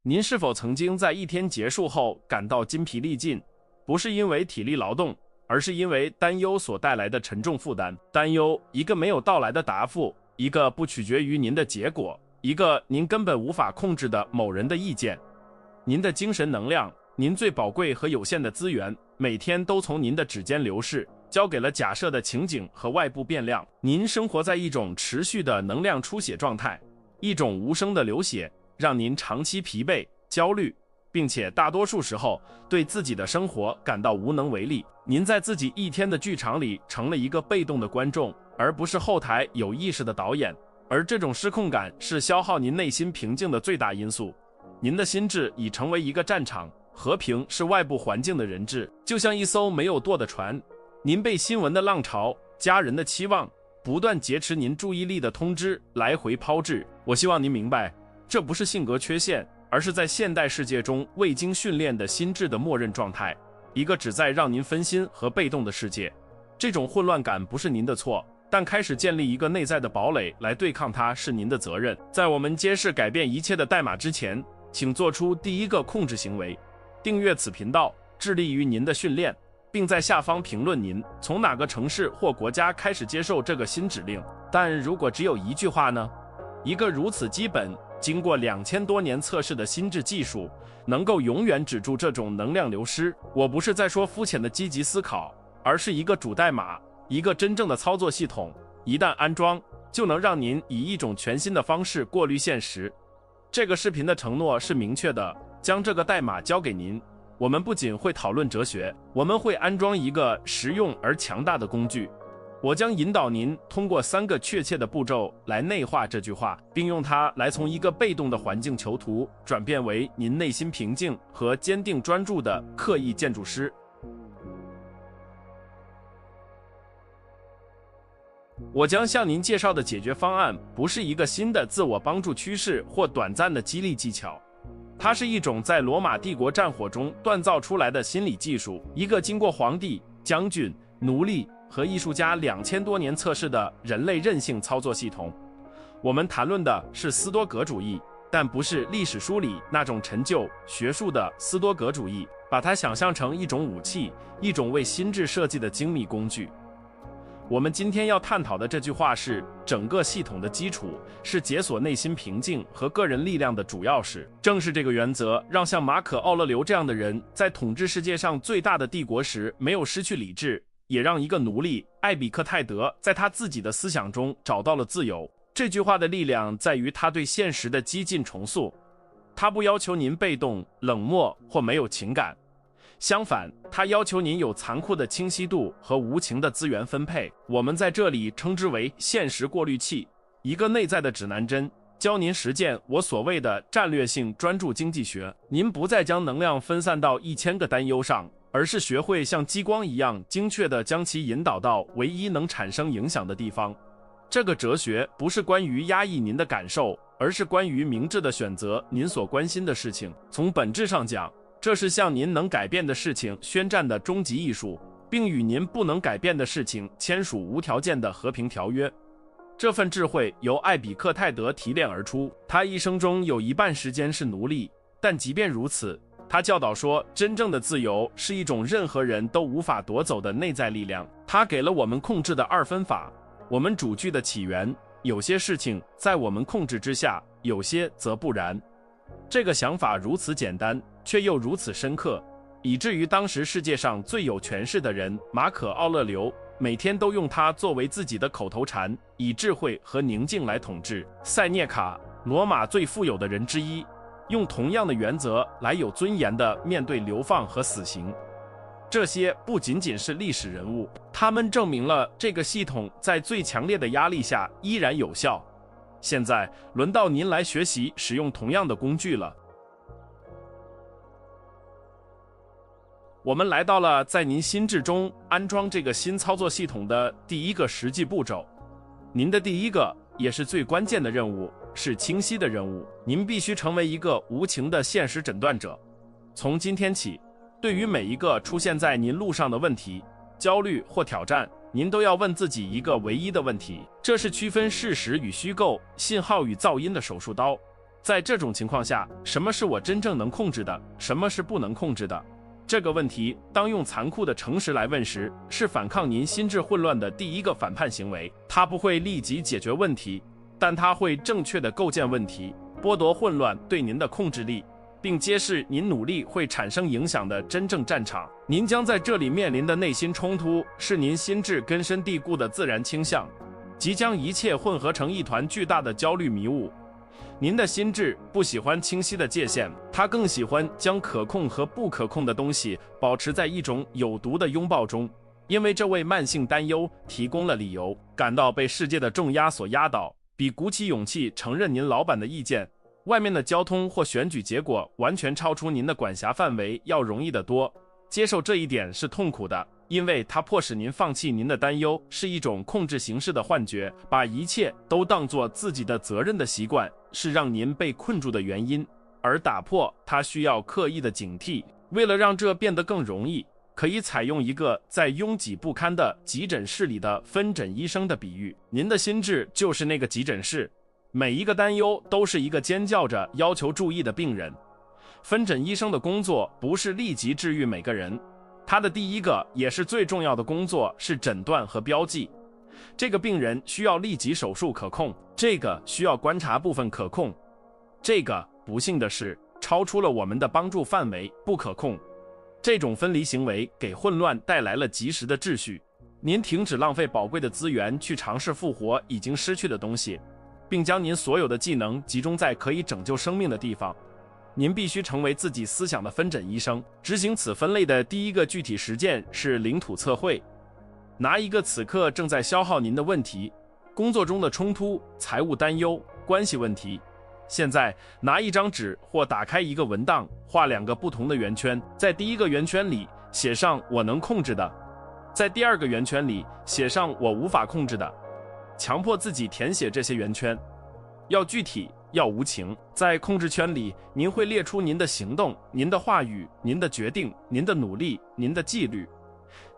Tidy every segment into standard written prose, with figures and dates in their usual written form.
您是否曾经在一天结束后感到筋疲力尽？不是因为体力劳动，而是因为担忧所带来的沉重负担。担忧一个没有到来的答复，一个不取决于您的结果，一个您根本无法控制的某人的意见。您的精神能量，您最宝贵和有限的资源，每天都从您的指尖流逝，交给了假设的情景和外部变量。您生活在一种持续的能量出血状态，一种无声的流血，让您长期疲惫、焦虑，并且大多数时候对自己的生活感到无能为力。您在自己一天的剧场里成了一个被动的观众，而不是后台有意识的导演。而这种失控感是消耗您内心平静的最大因素。您的心智已成为一个战场，和平是外部环境的人质，就像一艘没有舵的船。您被新闻的浪潮、家人的期望、不断劫持您注意力的通知来回抛掷。我希望您明白，这不是性格缺陷，而是在现代世界中未经训练的心智的默认状态，一个旨在让您分心和被动的世界。这种混乱感不是您的错，但开始建立一个内在的堡垒来对抗它是您的责任。在我们揭示改变一切的代码之前，请做出第一个控制行为：订阅此频道，致力于您的训练，并在下方评论您从哪个城市或国家开始接受这个新指令。但如果只有一句话呢？一个如此基本、经过2000多年测试的心智技术，能够永远止住这种能量流失。我不是在说肤浅的积极思考，而是一个主代码，一个真正的操作系统，一旦安装，就能让您以一种全新的方式过滤现实。这个视频的承诺是明确的，将这个代码交给您。我们不仅会讨论哲学，我们会安装一个实用而强大的工具。我将引导您通过3个确切的步骤来内化这句话，并用它来从一个被动的环境囚徒转变为您内心平静和坚定专注的刻意建筑师。我将向您介绍的解决方案不是一个新的自我帮助趋势或短暂的激励技巧，它是一种在罗马帝国战火中锻造出来的心理技术，一个经过皇帝、将军、奴隶和艺术家2000多年测试的人类韧性操作系统。我们谈论的是斯多葛主义，但不是历史书里那种陈旧、学术的斯多葛主义，把它想象成一种武器，一种为心智设计的精密工具。我们今天要探讨的这句话是整个系统的基础，是解锁内心平静和个人力量的主钥匙。正是这个原则，让像马可·奥勒留这样的人在统治世界上最大的帝国时没有失去理智，也让一个奴隶艾比克泰德在他自己的思想中找到了自由。这句话的力量在于他对现实的激进重塑，他不要求您被动、冷漠或没有情感，相反，他要求您有残酷的清晰度和无情的资源分配。我们在这里称之为现实过滤器，一个内在的指南针，教您实践我所谓的战略性专注经济学。您不再将能量分散到1000个担忧上，而是学会像激光一样精确地将其引导到唯一能产生影响的地方。这个哲学不是关于压抑您的感受，而是关于明智地选择您所关心的事情。从本质上讲，这是向您能改变的事情宣战的终极艺术，并与您不能改变的事情签署无条件的和平条约。这份智慧由艾比克泰德提炼而出，他一生中有一半时间是奴隶，但即便如此，他教导说，真正的自由是一种任何人都无法夺走的内在力量。他给了我们控制的2分法，我们主句的起源，有些事情在我们控制之下，有些则不然。这个想法如此简单，却又如此深刻，以至于当时世界上最有权势的人马可·奥勒留每天都用它作为自己的口头禅，以智慧和宁静来统治。塞涅卡，罗马最富有的人之一，用同样的原则来有尊严地面对流放和死刑。这些不仅仅是历史人物，他们证明了这个系统在最强烈的压力下依然有效。现在轮到您来学习使用同样的工具了。我们来到了在您心智中安装这个新操作系统的第一个实际步骤。您的第一个也是最关键的任务是清晰的任务。您必须成为一个无情的现实诊断者。从今天起，对于每一个出现在您路上的问题、焦虑或挑战，您都要问自己一个唯一的问题，这是区分事实与虚构、信号与噪音的手术刀。在这种情况下，什么是我真正能控制的，什么是不能控制的？这个问题，当用残酷的诚实来问时，是反抗您心智混乱的第一个反叛行为。它不会立即解决问题，但它会正确的构建问题，剥夺混乱对您的控制力，并揭示您努力会产生影响的真正战场。您将在这里面临的内心冲突，是您心智根深蒂固的自然倾向，即将一切混合成一团巨大的焦虑迷雾。您的心智不喜欢清晰的界限，它更喜欢将可控和不可控的东西保持在一种有毒的拥抱中，因为这为慢性担忧提供了理由。感到被世界的重压所压倒，比鼓起勇气承认您老板的意见，外面的交通或选举结果完全超出您的管辖范围要容易得多。接受这一点是痛苦的，因为它迫使您放弃您的担忧，是一种控制形式的幻觉，把一切都当作自己的责任的习惯是让您被困住的原因，而打破它需要刻意的警惕。为了让这变得更容易，可以采用一个在拥挤不堪的急诊室里的分诊医生的比喻。您的心智就是那个急诊室，每一个担忧都是一个尖叫着要求注意的病人。分诊医生的工作不是立即治愈每个人，他的第一个也是最重要的工作是诊断和标记。这个病人需要立即手术可控，这个需要观察部分可控，这个不幸的是超出了我们的帮助范围，不可控。这种分离行为给混乱带来了及时的秩序。您停止浪费宝贵的资源去尝试复活已经失去的东西，并将您所有的技能集中在可以拯救生命的地方。您必须成为自己思想的分诊医生。执行此分类的第一个具体实践是领土测绘。拿一个此刻正在消耗您的问题，工作中的冲突、财务担忧、关系问题。现在拿一张纸或打开一个文档，画2个不同的圆圈，在第一个圆圈里写上我能控制的，在第二个圆圈里写上我无法控制的。强迫自己填写这些圆圈，要具体，要无情。在控制圈里，您会列出您的行动、您的话语、您的决定、您的努力、您的纪律。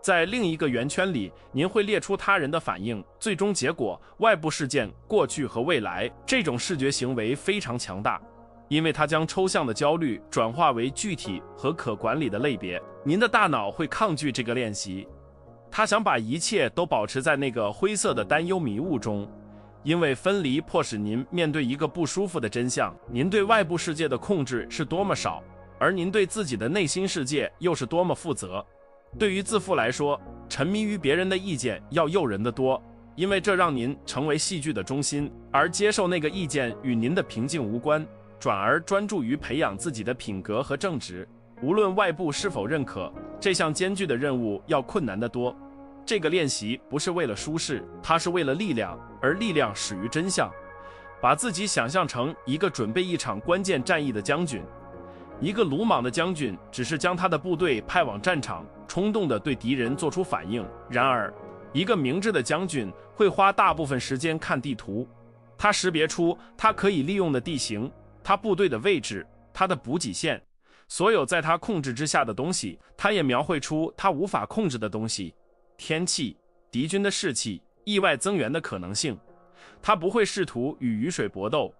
在另一个圆圈里，您会列出他人的反应、最终结果、外部事件、过去和未来。这种视觉行为非常强大，因为它将抽象的焦虑转化为具体和可管理的类别。您的大脑会抗拒这个练习，他想把一切都保持在那个灰色的担忧迷雾中，因为分离迫使您面对一个不舒服的真相：您对外部世界的控制是多么少，而您对自己的内心世界又是多么负责。对于自负来说，沉迷于别人的意见要诱人得多，因为这让您成为戏剧的中心，而接受那个意见与您的平静无关，转而专注于培养自己的品格和正直。无论外部是否认可，这项艰巨的任务要困难得多。这个练习不是为了舒适，它是为了力量，而力量始于真相。把自己想象成一个准备一场关键战役的将军。一个鲁莽的将军只是将他的部队派往战场，冲动地对敌人做出反应。然而，一个明智的将军会花大部分时间看地图，他识别出他可以利用的地形，他部队的位置，他的补给线，所有在他控制之下的东西。他也描绘出他无法控制的东西，天气、敌军的士气、意外增援的可能性。他不会试图与雨水搏斗，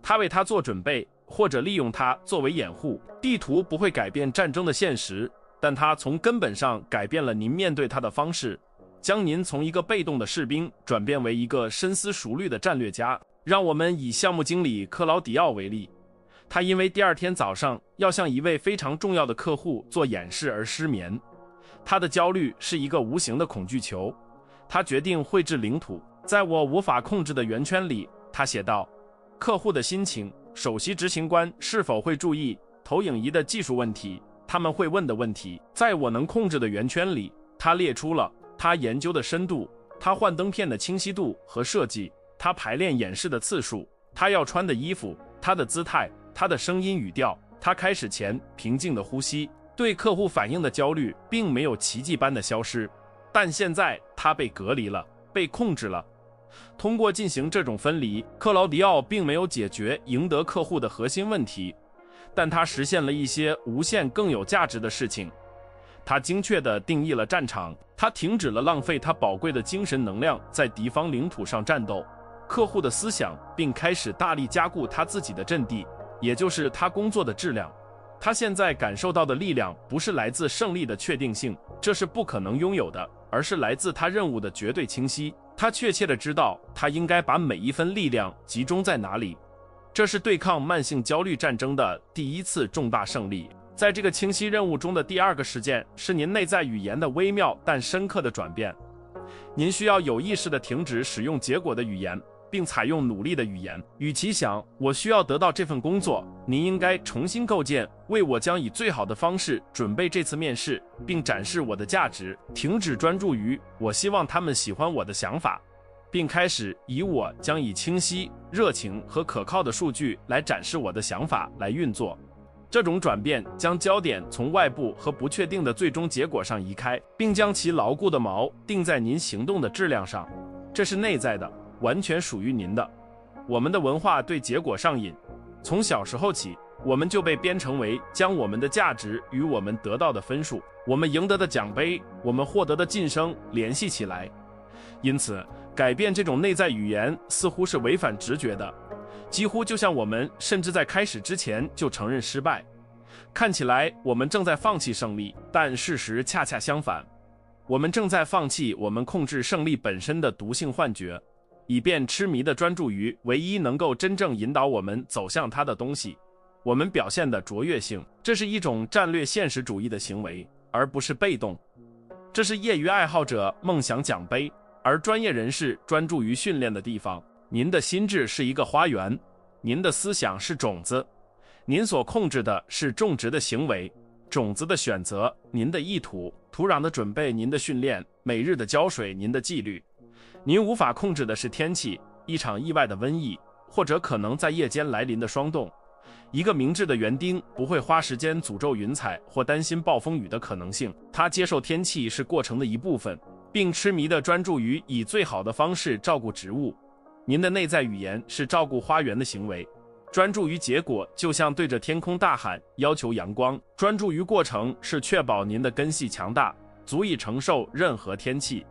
他为他做准备，或者利用它作为掩护。地图不会改变战争的现实，但它从根本上改变了您面对它的方式，将您从一个被动的士兵转变为一个深思熟虑的战略家。让我们以项目经理克劳迪奥为例，他因为第二天早上要向一位非常重要的客户做演示而失眠。他的焦虑是一个无形的恐惧球。他决定绘制领土。在我无法控制的圆圈里，他写道：客户的心情，首席执行官是否会注意投影仪的技术问题，他们会问的问题。在我能控制的圆圈里，他列出了他研究的深度，他幻灯片的清晰度和设计，他排练演示的次数，他要穿的衣服，他的姿态，他的声音语调，他开始前平静的呼吸。对客户反应的焦虑并没有奇迹般的消失，但现在他被隔离了，被控制了。通过进行这种分离，克劳迪奥并没有解决赢得客户的核心问题，但他实现了一些无限更有价值的事情。他精确地定义了战场，他停止了浪费他宝贵的精神能量在敌方领土上战斗，客户的思想，并开始大力加固他自己的阵地，也就是他工作的质量。他现在感受到的力量不是来自胜利的确定性，这是不可能拥有的，而是来自他任务的绝对清晰。他确切地知道他应该把每一分力量集中在哪里。这是对抗慢性焦虑战争的第一次重大胜利。在这个清晰任务中的第二个事件是您内在语言的微妙但深刻的转变。您需要有意识地停止使用结果的语言，并采用努力的语言。与其想我需要得到这份工作，您应该重新构建为我将以最好的方式准备这次面试，并展示我的价值。停止专注于我希望他们喜欢我的想法，并开始以我将以清晰、热情和可靠的数据来展示我的想法来运作。这种转变将焦点从外部和不确定的最终结果上移开，并将其牢固的锚定在您行动的质量上。这是内在的，完全属于您的。我们的文化对结果上瘾，从小时候起，我们就被编程为将我们的价值与我们得到的分数、我们赢得的奖杯、我们获得的晋升联系起来。因此，改变这种内在语言似乎是违反直觉的，几乎就像我们甚至在开始之前就承认失败。看起来我们正在放弃胜利，但事实恰恰相反。我们正在放弃我们控制胜利本身的毒性幻觉，以便痴迷地专注于唯一能够真正引导我们走向它的东西，我们表现的卓越性。这是一种战略现实主义的行为，而不是被动。这是业余爱好者梦想奖杯，而专业人士专注于训练的地方。您的心智是一个花园，您的思想是种子，您所控制的是种植的行为，种子的选择，您的意图，土壤的准备，您的训练，每日的浇水，您的纪律。您无法控制的是天气，一场意外的瘟疫，或者可能在夜间来临的霜冻。一个明智的园丁不会花时间诅咒云彩或担心暴风雨的可能性，他接受天气是过程的一部分，并痴迷地专注于以最好的方式照顾植物。您的内在语言是照顾花园的行为，专注于结果就像对着天空大喊要求阳光，专注于过程是确保您的根系强大，足以承受任何天气。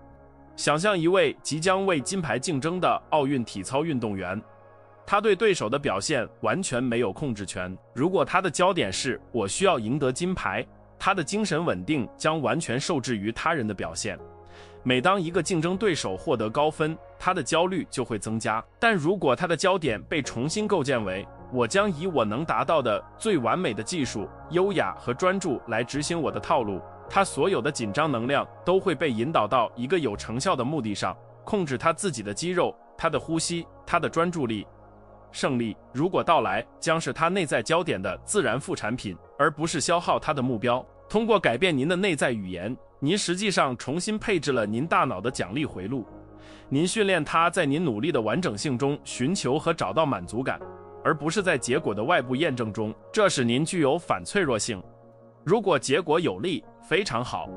想象一位即将为金牌竞争的奥运体操运动员，他对对手的表现完全没有控制权。如果他的焦点是我需要赢得金牌，他的精神稳定将完全受制于他人的表现。每当一个竞争对手获得高分，他的焦虑就会增加。但如果他的焦点被重新构建为我将以我能达到的最完美的技术、优雅和专注来执行我的套路，他所有的紧张能量都会被引导到一个有成效的目的上，控制他自己的肌肉、他的呼吸、他的专注力。胜利如果到来，将是他内在焦点的自然副产品，而不是消耗他的目标。通过改变您的内在语言，您实际上重新配置了您大脑的奖励回路。您训练它在您努力的完整性中寻求和找到满足感，而不是在结果的外部验证中。这使您具有反脆弱性。如果结果有利，非常好；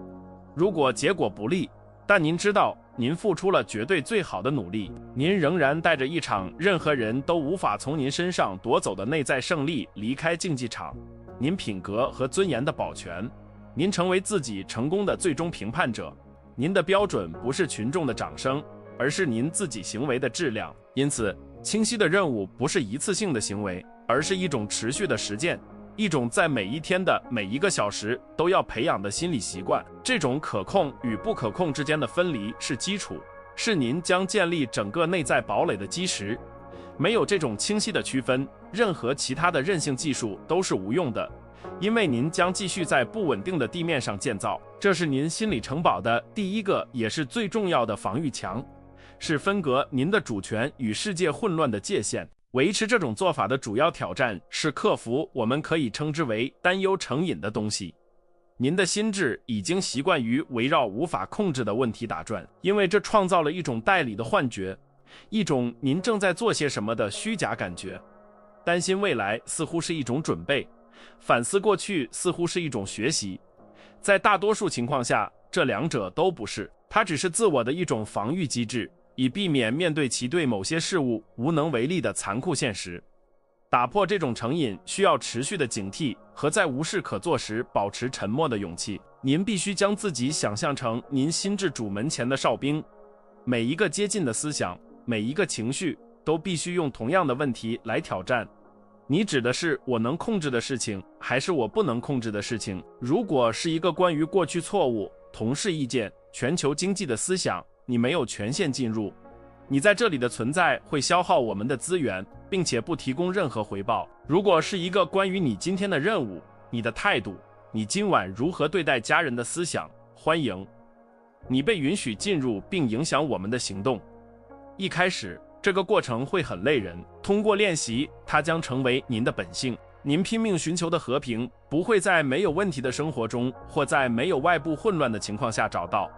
如果结果不利，但您知道您付出了绝对最好的努力，您仍然带着一场任何人都无法从您身上夺走的内在胜利离开竞技场。您品格和尊严的保全，您成为自己成功的最终评判者。您的标准不是群众的掌声，而是您自己行为的质量。因此，清晰的任务不是一次性的行为，而是一种持续的实践，一种在每一天的每一个小时都要培养的心理习惯。这种可控与不可控之间的分离是基础，是您将建立整个内在堡垒的基石。没有这种清晰的区分，任何其他的韧性技术都是无用的，因为您将继续在不稳定的地面上建造。这是您心理城堡的第一个也是最重要的防御墙，是分隔您的主权与世界混乱的界限。维持这种做法的主要挑战是克服我们可以称之为担忧成瘾的东西。您的心智已经习惯于围绕无法控制的问题打转，因为这创造了一种代理的幻觉，一种您正在做些什么的虚假感觉。担心未来似乎是一种准备，反思过去似乎是一种学习。在大多数情况下，这两者都不是，它只是自我的一种防御机制，以避免面对其对某些事物无能为力的残酷现实。打破这种成瘾需要持续的警惕和在无事可做时保持沉默的勇气。您必须将自己想象成您心智主门前的哨兵，每一个接近的思想，每一个情绪，都必须用同样的问题来挑战。你指的是我能控制的事情，还是我不能控制的事情？如果是一个关于过去错误、同事意见、全球经济的思想，你没有权限进入。你在这里的存在会消耗我们的资源，并且不提供任何回报。如果是一个关于你今天的任务、你的态度、你今晚如何对待家人的思想，欢迎。你被允许进入并影响我们的行动。一开始，这个过程会很累人，通过练习，它将成为您的本性。您拼命寻求的和平，不会在没有问题的生活中，或在没有外部混乱的情况下找到。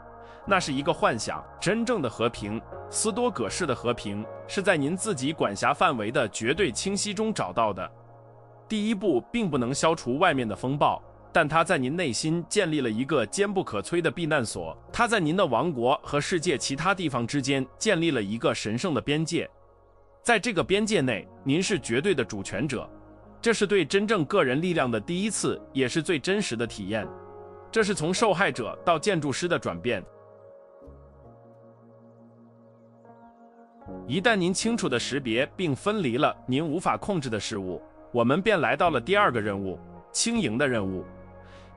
那是一个幻想。真正的和平，斯多葛式的和平，是在您自己管辖范围的绝对清晰中找到的。第一步并不能消除外面的风暴，但它在您内心建立了一个坚不可摧的避难所。它在您的王国和世界其他地方之间建立了一个神圣的边界。在这个边界内，您是绝对的主权者。这是对真正个人力量的第一次，也是最真实的体验。这是从受害者到建筑师的转变。一旦您清楚地识别并分离了您无法控制的事物，我们便来到了第二个任务，轻盈的任务。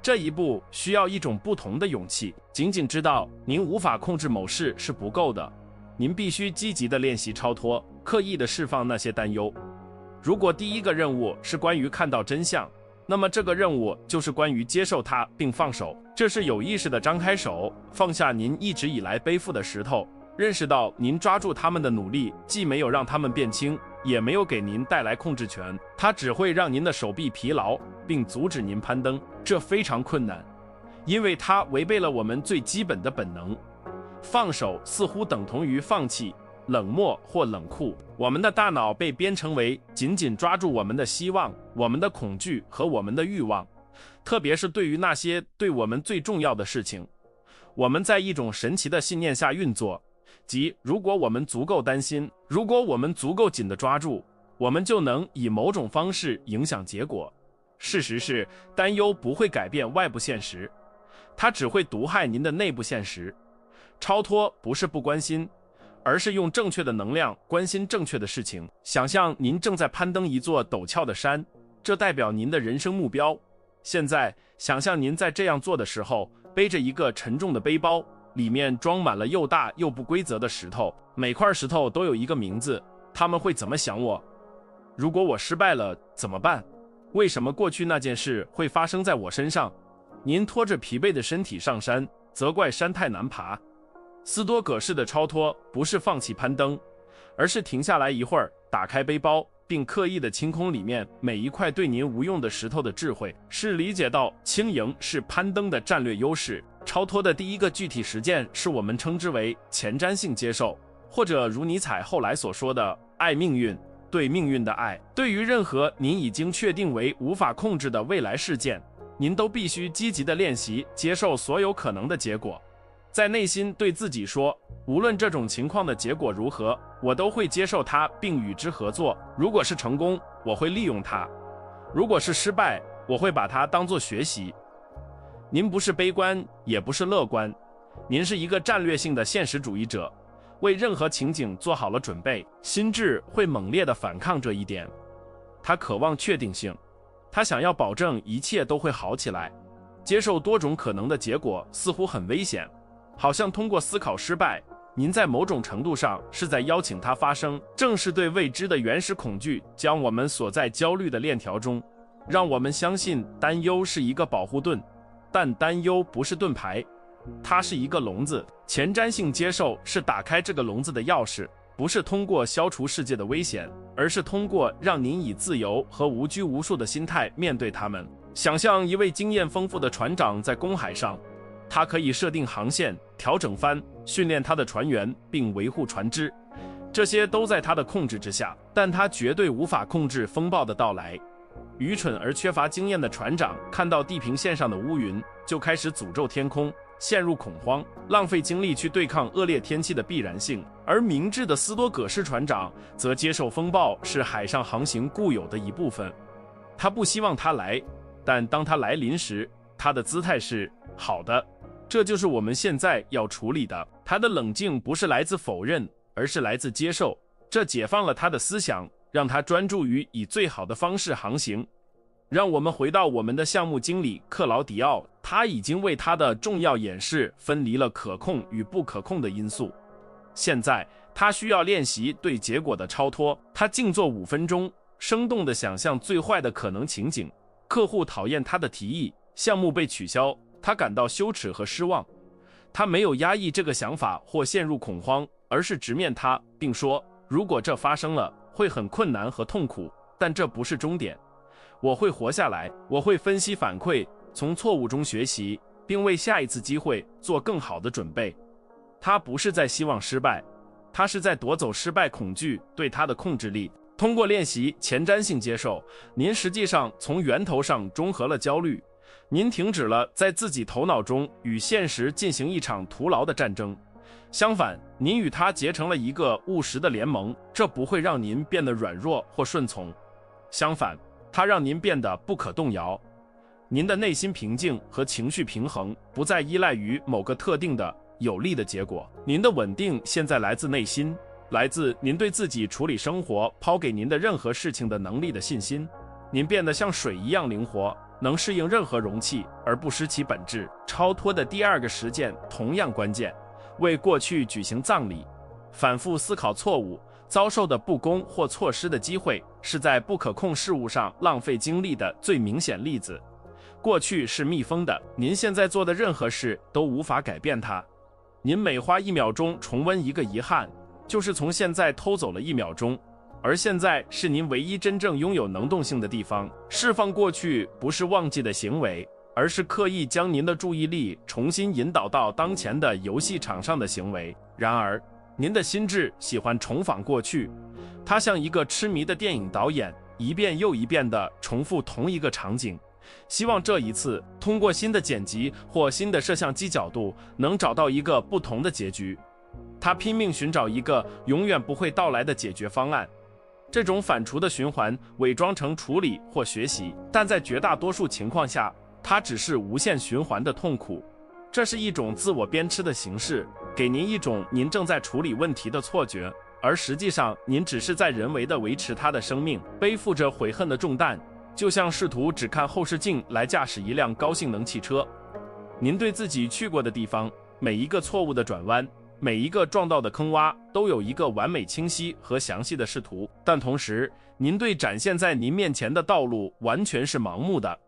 这一步需要一种不同的勇气。仅仅知道您无法控制某事是不够的，您必须积极地练习超脱，刻意地释放那些担忧。如果第一个任务是关于看到真相，那么这个任务就是关于接受它并放手。这是有意识地张开手，放下您一直以来背负的石头，认识到您抓住他们的努力既没有让他们变轻，也没有给您带来控制权，它只会让您的手臂疲劳，并阻止您攀登。这非常困难，因为它违背了我们最基本的本能。放手似乎等同于放弃、冷漠或冷酷。我们的大脑被编程为紧紧抓住我们的希望、我们的恐惧和我们的欲望，特别是对于那些对我们最重要的事情。我们在一种神奇的信念下运作，即如果我们足够担心，如果我们足够紧地抓住，我们就能以某种方式影响结果。事实是，担忧不会改变外部现实，它只会毒害您的内部现实。超脱不是不关心，而是用正确的能量关心正确的事情。想象您正在攀登一座陡峭的山，这代表您的人生目标。现在，想象您在这样做的时候，背着一个沉重的背包，里面装满了又大又不规则的石头，每块石头都有一个名字。他们会怎么想我？如果我失败了怎么办？为什么过去那件事会发生在我身上？您拖着疲惫的身体上山，责怪山太难爬。斯多葛式的超脱不是放弃攀登，而是停下来一会儿，打开背包，并刻意地清空里面每一块对您无用的石头的智慧，是理解到轻盈是攀登的战略优势。超脱的第一个具体实践是我们称之为前瞻性接受，或者如尼采后来所说的爱命运，对命运的爱。对于任何您已经确定为无法控制的未来事件，您都必须积极地练习接受所有可能的结果，在内心对自己说，无论这种情况的结果如何，我都会接受它并与之合作。如果是成功，我会利用它；如果是失败，我会把它当作学习。您不是悲观，也不是乐观，您是一个战略性的现实主义者，为任何情景做好了准备。心智会猛烈地反抗这一点，他渴望确定性，他想要保证一切都会好起来。接受多种可能的结果似乎很危险，好像通过思考失败，您在某种程度上是在邀请它发生。正是对未知的原始恐惧将我们锁在焦虑的链条中，让我们相信担忧是一个保护盾，但担忧不是盾牌，它是一个笼子。前瞻性接受是打开这个笼子的钥匙，不是通过消除世界的危险，而是通过让您以自由和无拘无束的心态面对它们。想象一位经验丰富的船长在公海上，他可以设定航线、调整帆、训练他的船员并维护船只，这些都在他的控制之下，但他绝对无法控制风暴的到来。愚蠢而缺乏经验的船长看到地平线上的乌云，就开始诅咒天空，陷入恐慌，浪费精力去对抗恶劣天气的必然性。而明智的斯多葛式船长则接受风暴是海上航行固有的一部分，他不希望它来，但当它来临时，他的姿态是好的。这就是我们现在要处理的。他的冷静不是来自否认，而是来自接受。这解放了他的思想，让他专注于以最好的方式航行。让我们回到我们的项目经理克劳迪奥，他已经为他的重要演示分离了可控与不可控的因素。现在他需要练习对结果的超脱。他静坐5分钟，生动地想象最坏的可能情景。客户讨厌他的提议，项目被取消，他感到羞耻和失望。他没有压抑这个想法或陷入恐慌，而是直面它，并说，如果这发生了，会很困难和痛苦，但这不是终点。我会活下来，我会分析反馈，从错误中学习，并为下一次机会做更好的准备。他不是在希望失败，他是在夺走失败恐惧对他的控制力。通过练习前瞻性接受，您实际上从源头上中和了焦虑，您停止了在自己头脑中与现实进行一场徒劳的战争。相反，您与他结成了一个务实的联盟，这不会让您变得软弱或顺从。相反，它让您变得不可动摇。您的内心平静和情绪平衡不再依赖于某个特定的有利的结果。您的稳定现在来自内心，来自您对自己处理生活抛给您的任何事情的能力的信心。您变得像水一样灵活，能适应任何容器而不失其本质。超脱的第二个实践同样关键，为过去举行葬礼。反复思考错误遭受的不公或错失的机会，是在不可控事物上浪费精力的最明显例子。过去是密封的，您现在做的任何事都无法改变它。您每花1秒钟重温一个遗憾，就是从现在偷走了1秒钟，而现在是您唯一真正拥有能动性的地方。释放过去不是忘记的行为，而是刻意将您的注意力重新引导到当前的游戏场上的行为。然而，您的心智喜欢重仿过去，它像一个痴迷的电影导演，一遍又一遍地重复同一个场景，希望这一次通过新的剪辑或新的摄像机角度能找到一个不同的结局。他拼命寻找一个永远不会到来的解决方案。这种反刍的循环伪装成处理或学习，但在绝大多数情况下，它只是无限循环的痛苦。这是一种自我鞭笞的形式，给您一种您正在处理问题的错觉，而实际上您只是在人为地维持他的生命，背负着悔恨的重担，就像试图只看后视镜来驾驶一辆高性能汽车。您对自己去过的地方，每一个错误的转弯，每一个撞到的坑洼，都有一个完美清晰和详细的视图，但同时，您对展现在您面前的道路完全是盲目的。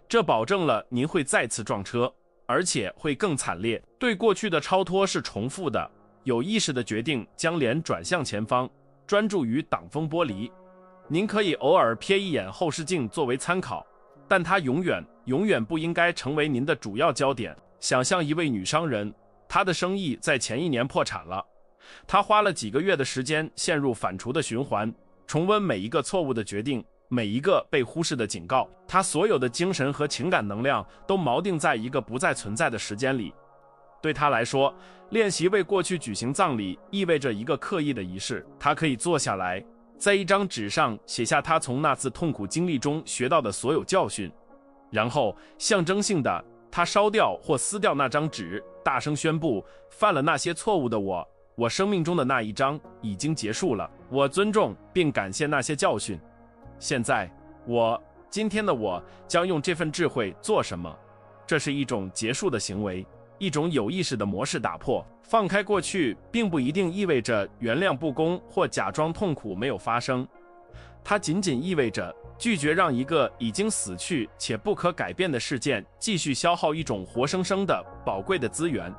这保证了您会再次撞车，而且会更惨烈。对过去的超脱是重复的，有意识的决定将脸转向前方，专注于挡风玻璃。您可以偶尔瞥一眼后视镜作为参考，但它永远不应该成为您的主要焦点。想象一位女商人，她的生意在前1年破产了，她花了几个月的时间陷入反刍的循环，重温每一个错误的决定，每一个被忽视的警告。她所有的精神和情感能量都锚定在一个不再存在的时间里。对她来说，练习为过去举行葬礼意味着一个刻意的仪式。她可以坐下来，在一张纸上写下她从那次痛苦经历中学到的所有教训，然后象征性的，她烧掉或撕掉那张纸，大声宣布，犯了那些错误的我生命中的那一章已经结束了。我尊重并感谢那些教训。现在，今天的我将用这份智慧做什么？这是一种结束的行为，一种有意识的模式打破。放开过去，并不一定意味着原谅不公或假装痛苦没有发生，它仅仅意味着拒绝让一个已经死去且不可改变的事件继续消耗一种活生生的宝贵的资源。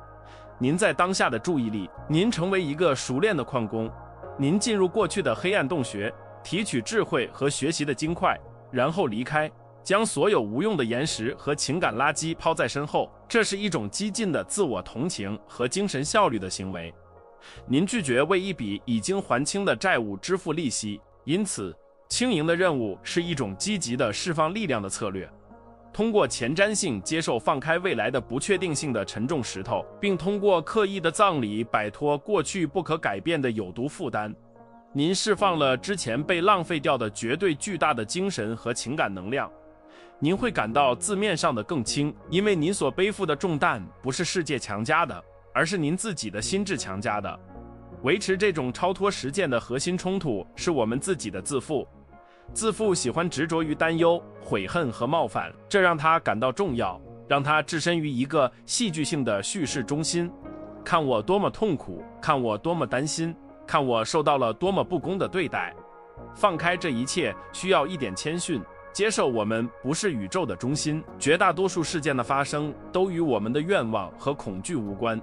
您在当下的注意力，您成为一个熟练的矿工，您进入过去的黑暗洞穴，提取智慧和学习的金块，然后离开，将所有无用的岩石和情感垃圾抛在身后。这是一种激进的自我同情和精神效率的行为。您拒绝为一笔已经还清的债务支付利息，因此轻盈的任务是一种积极的释放力量的策略。通过前瞻性接受放开未来的不确定性的沉重石头，并通过刻意的葬礼摆脱过去不可改变的有毒负担，您释放了之前被浪费掉的绝对巨大的精神和情感能量。您会感到字面上的更轻，因为您所背负的重担不是世界强加的，而是您自己的心智强加的。维持这种超脱实践的核心冲突是我们自己的自负。自负喜欢执着于担忧、悔恨和冒犯，这让他感到重要，让他置身于一个戏剧性的叙事中心。看我多么痛苦，看我多么担心，看我受到了多么不公的对待。放开这一切需要一点谦逊，接受我们不是宇宙的中心，绝大多数事件的发生都与我们的愿望和恐惧无关。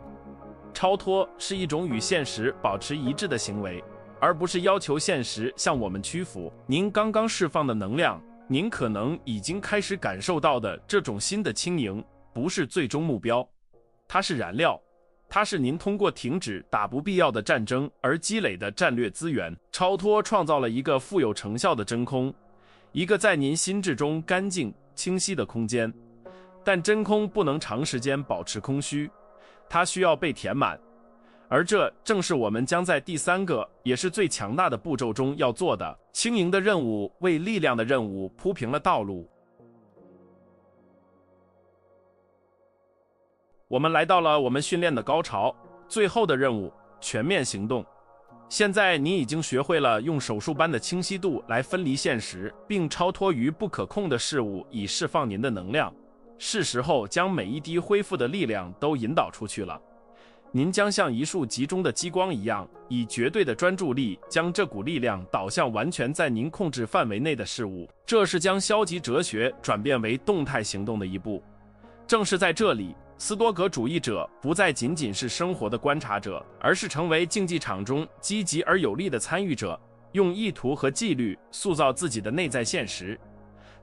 超脱是一种与现实保持一致的行为，而不是要求现实向我们屈服。您刚刚释放的能量，您可能已经开始感受到的这种新的轻盈，不是最终目标，它是燃料，它是您通过停止打不必要的战争而积累的战略资源。超脱创造了一个富有成效的真空，一个在您心智中干净清晰的空间。但真空不能长时间保持空虚，它需要被填满。而这正是我们将在第三个也是最强大的步骤中要做的。轻盈的任务为力量的任务铺平了道路。我们来到了我们训练的高潮，最后的任务，全面行动。现在你已经学会了用手术般的清晰度来分离现实，并超脱于不可控的事物，以释放您的能量。是时候将每一滴恢复的力量都引导出去了。您将像一束集中的激光一样，以绝对的专注力将这股力量导向完全在您控制范围内的事物。这是将消极哲学转变为动态行动的一步。正是在这里，斯多葛主义者不再仅仅是生活的观察者，而是成为竞技场中积极而有力的参与者，用意图和纪律塑造自己的内在现实。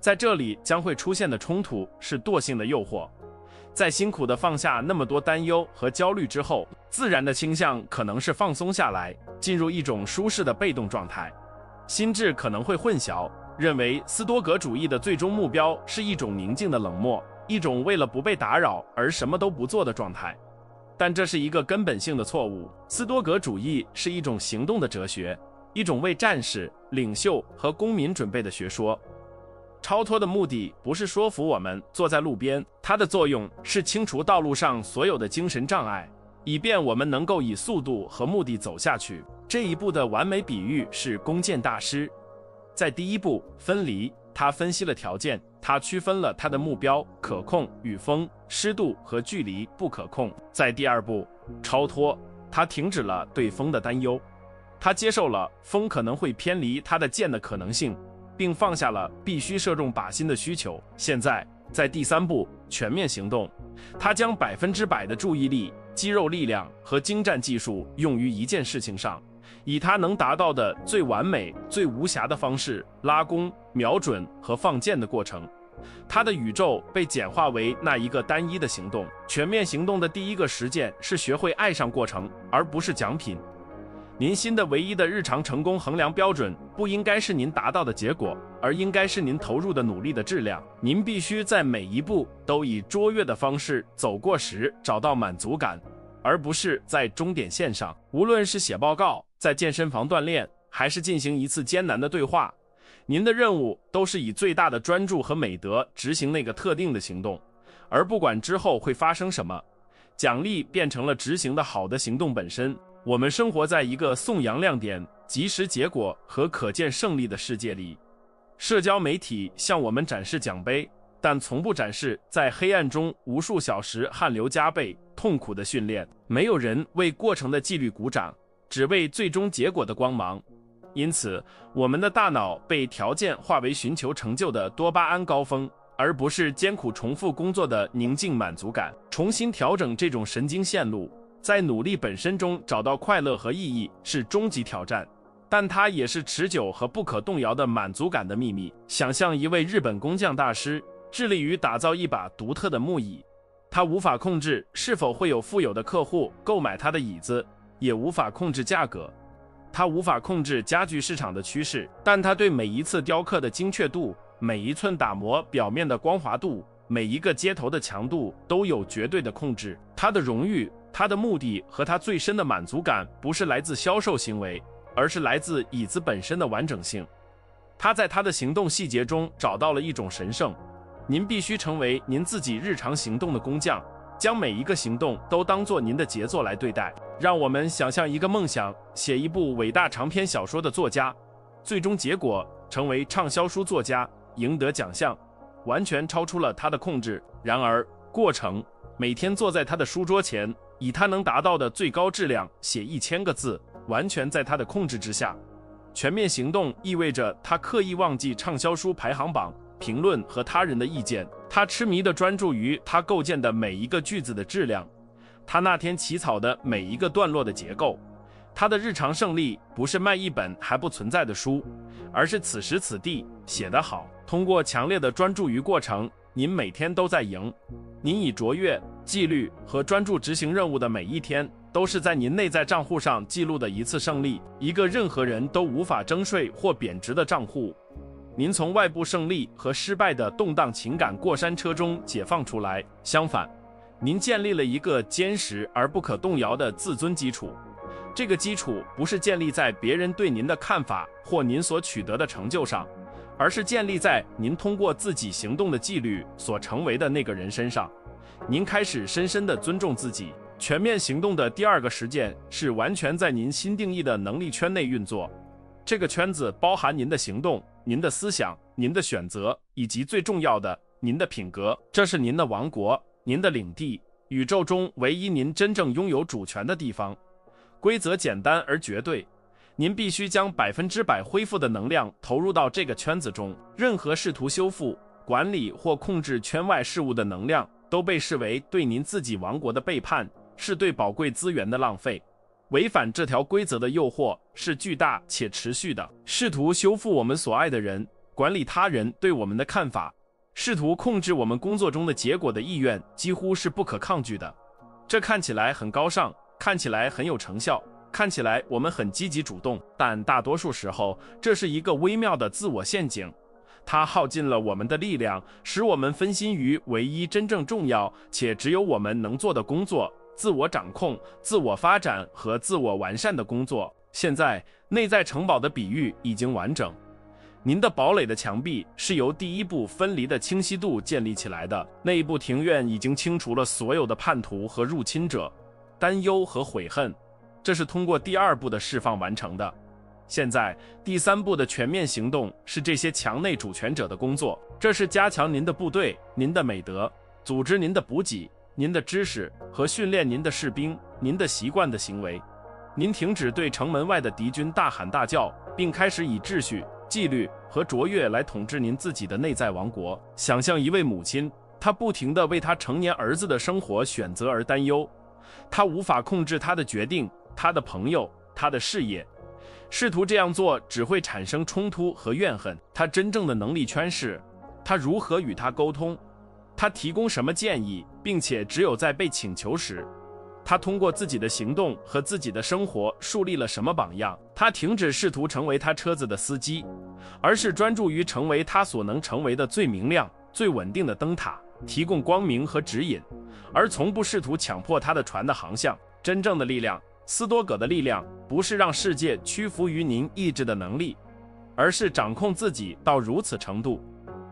在这里将会出现的冲突是惰性的诱惑。在辛苦地放下那么多担忧和焦虑之后，自然的倾向可能是放松下来，进入一种舒适的被动状态。心智可能会混淆，认为斯多葛主义的最终目标是一种宁静的冷漠，一种为了不被打扰而什么都不做的状态。但这是一个根本性的错误。斯多葛主义是一种行动的哲学，一种为战士、领袖和公民准备的学说。超脱的目的不是说服我们坐在路边，它的作用是清除道路上所有的精神障碍，以便我们能够以速度和目的走下去。这一步的完美比喻是弓箭大师。在第一步分离，他分析了条件，他区分了他的目标可控与风、湿度和距离不可控。在第二步超脱，他停止了对风的担忧，他接受了风可能会偏离他的箭的可能性，并放下了必须射中靶心的需求。现在，在第三步全面行动，他将100%的注意力、肌肉力量和精湛技术用于一件事情上，以他能达到的最完美、最无瑕的方式拉弓、瞄准和放箭的过程。他的宇宙被简化为那一个单一的行动。全面行动的第一个实践是学会爱上过程，而不是奖品。您新的唯一的日常成功衡量标准不应该是您达到的结果，而应该是您投入的努力的质量。您必须在每一步都以卓越的方式走过时找到满足感，而不是在终点线上。无论是写报告、在健身房锻炼，还是进行一次艰难的对话，您的任务都是以最大的专注和美德执行那个特定的行动，而不管之后会发生什么，奖励变成了执行的好的行动本身。我们生活在一个颂扬亮点、及时结果和可见胜利的世界里。社交媒体向我们展示奖杯，但从不展示在黑暗中无数小时汗流浃背、痛苦的训练。没有人为过程的纪律鼓掌，只为最终结果的光芒。因此，我们的大脑被条件化为寻求成就的多巴胺高峰，而不是艰苦重复工作的宁静满足感。重新调整这种神经线路，在努力本身中找到快乐和意义是终极挑战，但它也是持久和不可动摇的满足感的秘密。想象一位日本工匠大师致力于打造一把独特的木椅，他无法控制是否会有富有的客户购买他的椅子，也无法控制价格，他无法控制家具市场的趋势，但他对每一次雕刻的精确度、每一寸打磨表面的光滑度、每一个接头的强度都有绝对的控制。他的荣誉、他的目的和他最深的满足感不是来自销售行为，而是来自椅子本身的完整性。他在他的行动细节中找到了一种神圣。您必须成为您自己日常行动的工匠，将每一个行动都当作您的杰作来对待。让我们想象一个梦想，写一部伟大长篇小说的作家，最终结果成为畅销书作家，赢得奖项，完全超出了他的控制。然而过程，每天坐在他的书桌前，以他能达到的最高质量写1000个字，完全在他的控制之下。全面行动意味着他刻意忘记畅销书排行榜、评论和他人的意见，他痴迷地专注于他构建的每一个句子的质量，他那天起草的每一个段落的结构。他的日常胜利不是卖一本还不存在的书，而是此时此地写得好。通过强烈的专注于过程，您每天都在赢。您以卓越、纪律和专注执行任务的每一天，都是在您内在账户上记录的一次胜利，一个任何人都无法征税或贬值的账户。您从外部胜利和失败的动荡情感过山车中解放出来，相反，您建立了一个坚实而不可动摇的自尊基础。这个基础不是建立在别人对您的看法或您所取得的成就上，而是建立在您通过自己行动的纪律所成为的那个人身上。您开始深深地尊重自己。全面行动的第二个实践是完全在您新定义的能力圈内运作。这个圈子包含您的行动、您的思想、您的选择，以及最重要的，您的品格。这是您的王国，您的领地，宇宙中唯一您真正拥有主权的地方。规则简单而绝对，您必须将100%恢复的能量投入到这个圈子中。任何试图修复、管理或控制圈外事物的能量，都被视为对您自己王国的背叛，是对宝贵资源的浪费。违反这条规则的诱惑是巨大且持续的。试图修复我们所爱的人，管理他人对我们的看法，试图控制我们工作中的结果的意愿，几乎是不可抗拒的。这看起来很高尚，看起来很有成效，看起来我们很积极主动，但大多数时候，这是一个微妙的自我陷阱。它耗尽了我们的力量，使我们分心于唯一真正重要且只有我们能做的工作：自我掌控、自我发展和自我完善的工作。现在，内在城堡的比喻已经完整。您的堡垒的墙壁是由第一步分离的清晰度建立起来的。内部庭院已经清除了所有的叛徒和入侵者、担忧和悔恨，这是通过第二步的释放完成的。现在，第三步的全面行动是这些墙内主权者的工作，这是加强您的部队、您的美德，组织您的补给、您的知识和训练您的士兵、您的习惯的行为。您停止对城门外的敌军大喊大叫，并开始以秩序、纪律和卓越来统治您自己的内在王国。想象一位母亲，她不停地为她成年儿子的生活选择而担忧，她无法控制他的决定、他的朋友、他的事业。试图这样做只会产生冲突和怨恨。他真正的能力圈是，他如何与他沟通，他提供什么建议，并且只有在被请求时，他通过自己的行动和自己的生活树立了什么榜样。他停止试图成为他车子的司机，而是专注于成为他所能成为的最明亮、最稳定的灯塔，提供光明和指引，而从不试图强迫他的船的航向。真正的力量，斯多葛的力量，不是让世界屈服于您意志的能力，而是掌控自己到如此程度，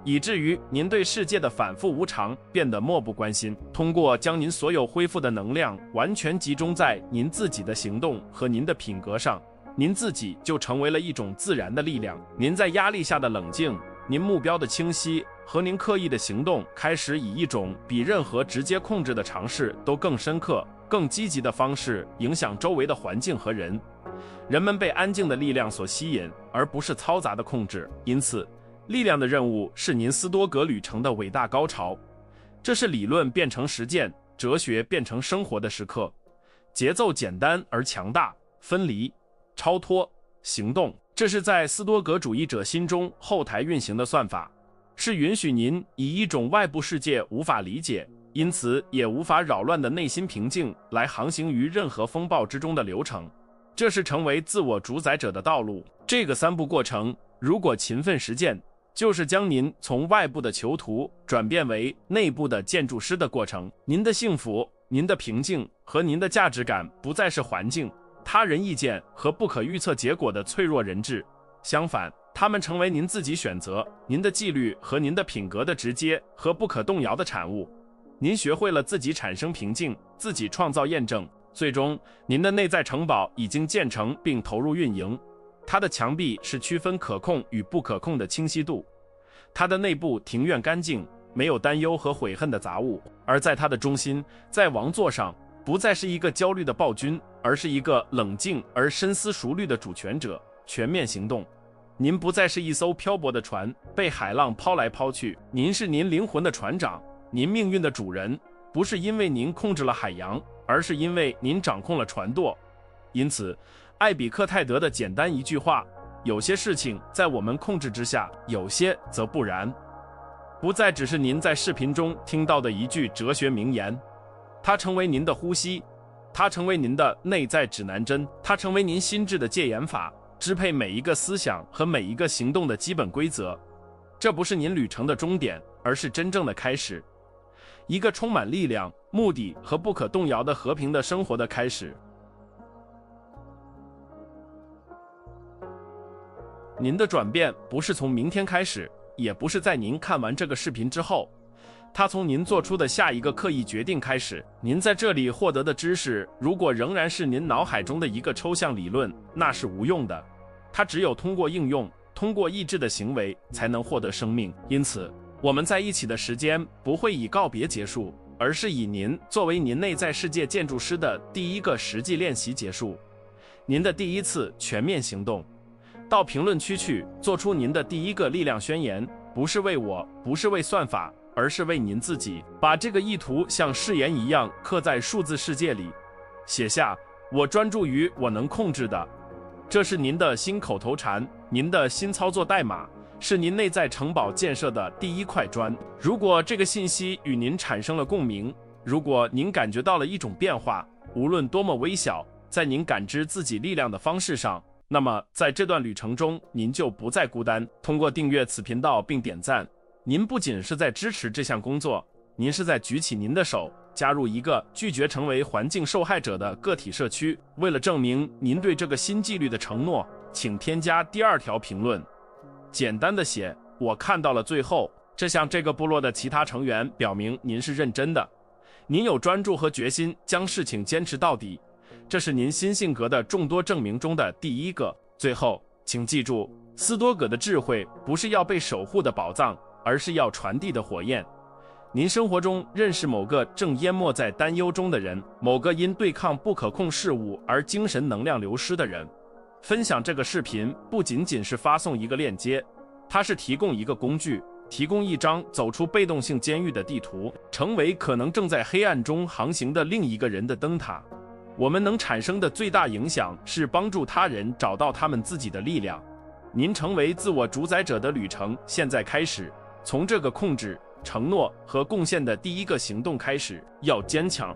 以至于您对世界的反复无常变得漠不关心。通过将您所有恢复的能量完全集中在您自己的行动和您的品格上，您自己就成为了一种自然的力量。您在压力下的冷静，您目标的清晰和您刻意的行动，开始以一种比任何直接控制的尝试都更深刻、更积极的方式影响周围的环境和人。人们被安静的力量所吸引，而不是嘈杂的控制。因此，力量的任务是您斯多葛旅程的伟大高潮。这是理论变成实践、哲学变成生活的时刻。节奏简单而强大，分离、超脱、行动，这是在斯多葛主义者心中后台运行的算法，是允许您以一种外部世界无法理解，因此也无法扰乱的内心平静来航行于任何风暴之中的流程。这是成为自我主宰者的道路。这个三步过程，如果勤奋实践，就是将您从外部的囚徒转变为内部的建筑师的过程。您的幸福、您的平静和您的价值感不再是环境、他人意见和不可预测结果的脆弱人质，相反，他们成为您自己选择、您的纪律和您的品格的直接和不可动摇的产物。您学会了自己产生平静，自己创造验证，最终您的内在城堡已经建成并投入运营。它的墙壁是区分可控与不可控的清晰度，它的内部庭院干净，没有担忧和悔恨的杂物，而在它的中心，在王座上，不再是一个焦虑的暴君，而是一个冷静而深思熟虑的主权者。全面行动，您不再是一艘漂泊的船，被海浪抛来抛去，您是您灵魂的船长，您命运的主人，不是因为您控制了海洋，而是因为您掌控了船舵。因此，艾比克泰德的简单一句话：有些事情在我们控制之下，有些则不然。不再只是您在视频中听到的一句哲学名言，它成为您的呼吸，它成为您的内在指南针，它成为您心智的戒严法，支配每一个思想和每一个行动的基本规则。这不是您旅程的终点，而是真正的开始，一个充满力量、目的和不可动摇的和平的生活的开始。您的转变不是从明天开始，也不是在您看完这个视频之后，它从您做出的下一个刻意决定开始。您在这里获得的知识，如果仍然是您脑海中的一个抽象理论，那是无用的。它只有通过应用，通过意志的行为，才能获得生命。因此，我们在一起的时间不会以告别结束，而是以您作为您内在世界建筑师的第一个实际练习结束。您的第一次全面行动。到评论区去做出您的第一个力量宣言，不是为我，不是为算法，而是为您自己。把这个意图像誓言一样刻在数字世界里，写下我专注于我能控制的。这是您的新口头禅，您的新操作代码，是您内在城堡建设的第一块砖。如果这个信息与您产生了共鸣，如果您感觉到了一种变化，无论多么微小，在您感知自己力量的方式上，那么在这段旅程中，您就不再孤单。通过订阅此频道并点赞，您不仅是在支持这项工作，您是在举起您的手，加入一个拒绝成为环境受害者的个体社区。为了证明您对这个新纪律的承诺，请添加第2条评论，简单的写我看到了最后。这向这个部落的其他成员表明您是认真的，您有专注和决心将事情坚持到底。这是您新性格的众多证明中的第一个。最后，请记住，斯多葛的智慧不是要被守护的宝藏，而是要传递的火焰。您生活中认识某个正淹没在担忧中的人，某个因对抗不可控事物而精神能量流失的人。分享这个视频不仅仅是发送一个链接，它是提供一个工具，提供一张走出被动性监狱的地图，成为可能正在黑暗中航行的另一个人的灯塔。我们能产生的最大影响是帮助他人找到他们自己的力量。您成为自我主宰者的旅程现在开始，从这个控制、承诺和贡献的第一个行动开始。要坚强，